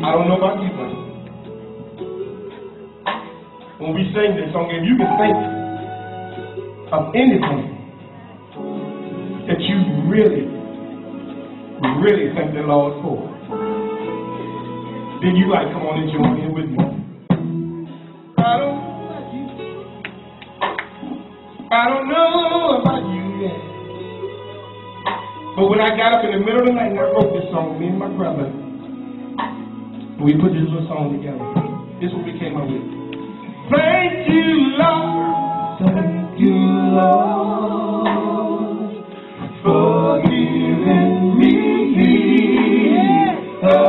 I don't know about you, but when we sing this song, if you can think of anything that you really thank the Lord for, then you like come on and join in with me. I don't know about you yet, but when I got up in the middle of the night and I wrote this song, me and my brother, we put this little song together. This is what we came up with. Thank you, Lord. Thank you, Lord, for giving me a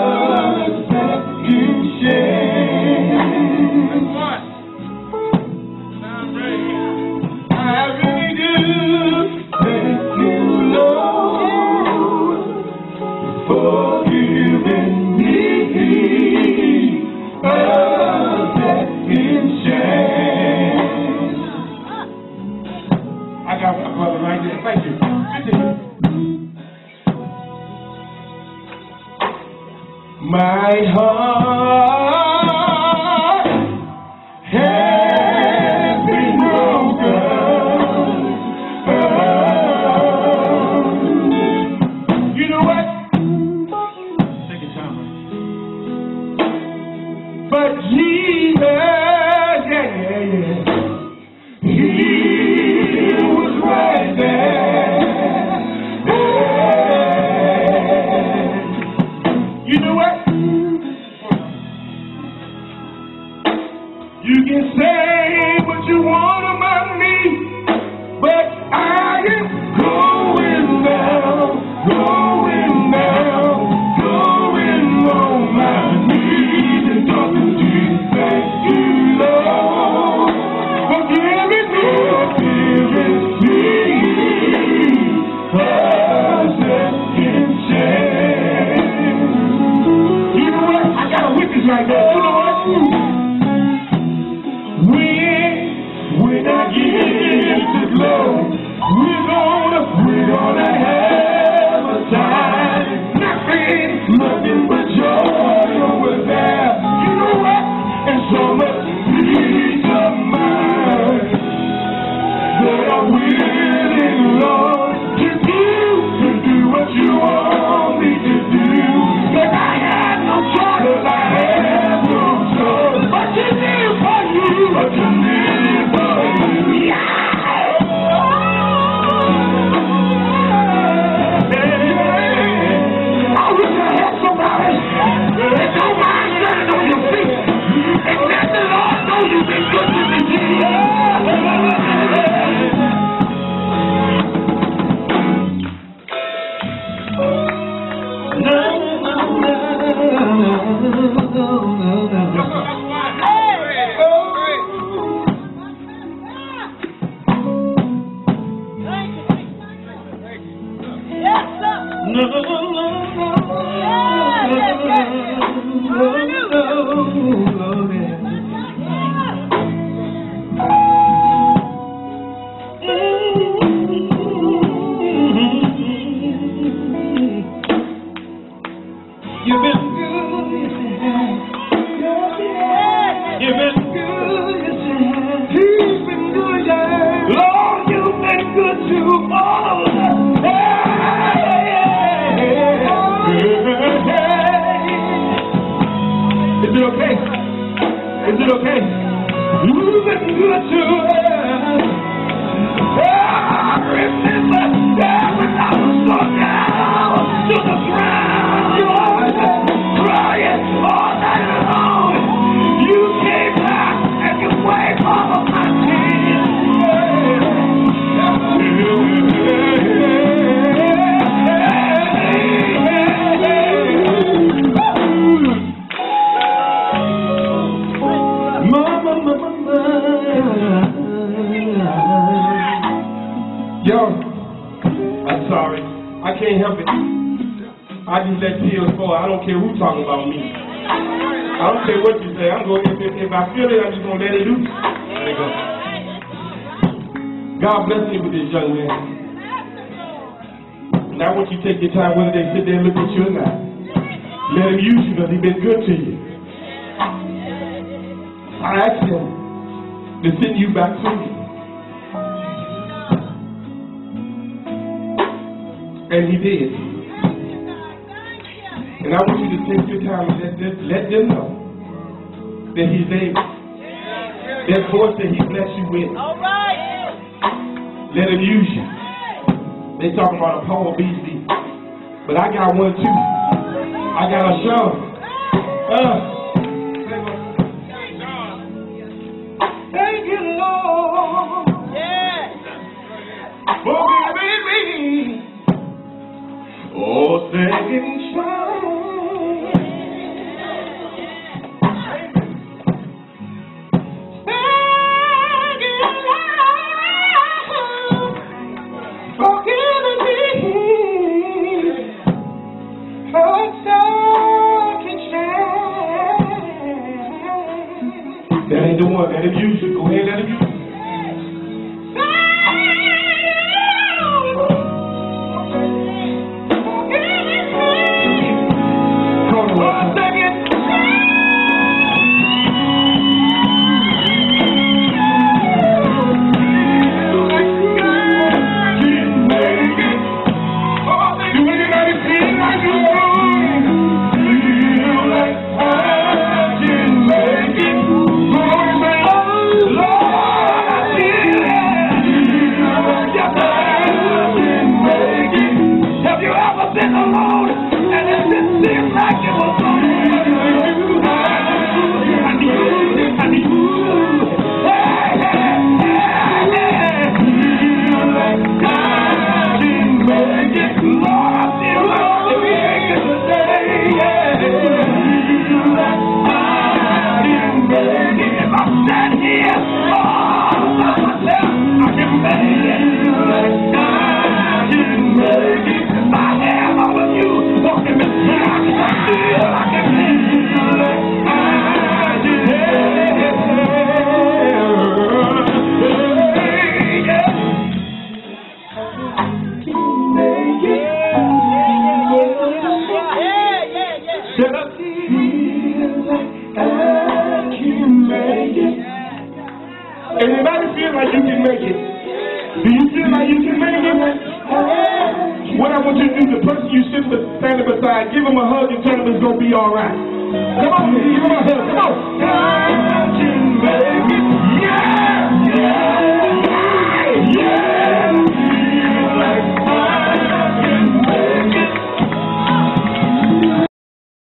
second chance. I really do. Thank you, Lord, for giving me a second chance. I got my brother right there. Thank you. My heart has been broken. You know what? Take your time. But Jesus, He was right there. You know what? You can say what you want about me, but I am going down on my knees and talking to you. Thank you, Lord, for giving me a second chance. You know what? I got a witness right there. You know what? When I get to glory, we're gonna have a time. Nothing but joy over there. You know what? And so much peace of mind that I'm willing, Lord, to do what you want me to do. But I have no choice. I have no choice. But to live for you. But to live for you. Yeah. I wish I had somebody that don't mind standing on your feet and let the Lord know you've been good to me. You've been good, yes you have. You've been good, yes you have. He's been good, yeah. Lord, you've been good to all of us. Is it okay? Is it okay? You've been good to us. Remember that when I was so down to the ground, you always crying all night long. You came back and you wiped all of my tears. Yo, I'm sorry. I can't help it. I just let tears fall. I don't care who talking about me. I don't care what you say. I'm going. If I feel it, I'm just gonna let it loose. There you go. God bless me with this young man. Now, I want you to take your time, whether they sit there and look at you or not. Let him use you because he's been good to you. I asked him to send you back free. And he did. And I want you to take your time and let them know that he's able. That voice that he blessed you with. All right. Let him use you. They talking about a Paul Beasley. But I got one too. I got a show. Thank you, Lord. Yeah. For giving me. Oh, second chance. Thank you, Lord. For giving me. Oh, second chance. That ain't the one. Let him use you. Go ahead, let him use you. Anybody feel like you can make it? Do you feel like you can make it? What I want you to do, the person you standing beside, give him a hug and tell him it's going to be all right. Come on, give him a hug. Come on. I can make it.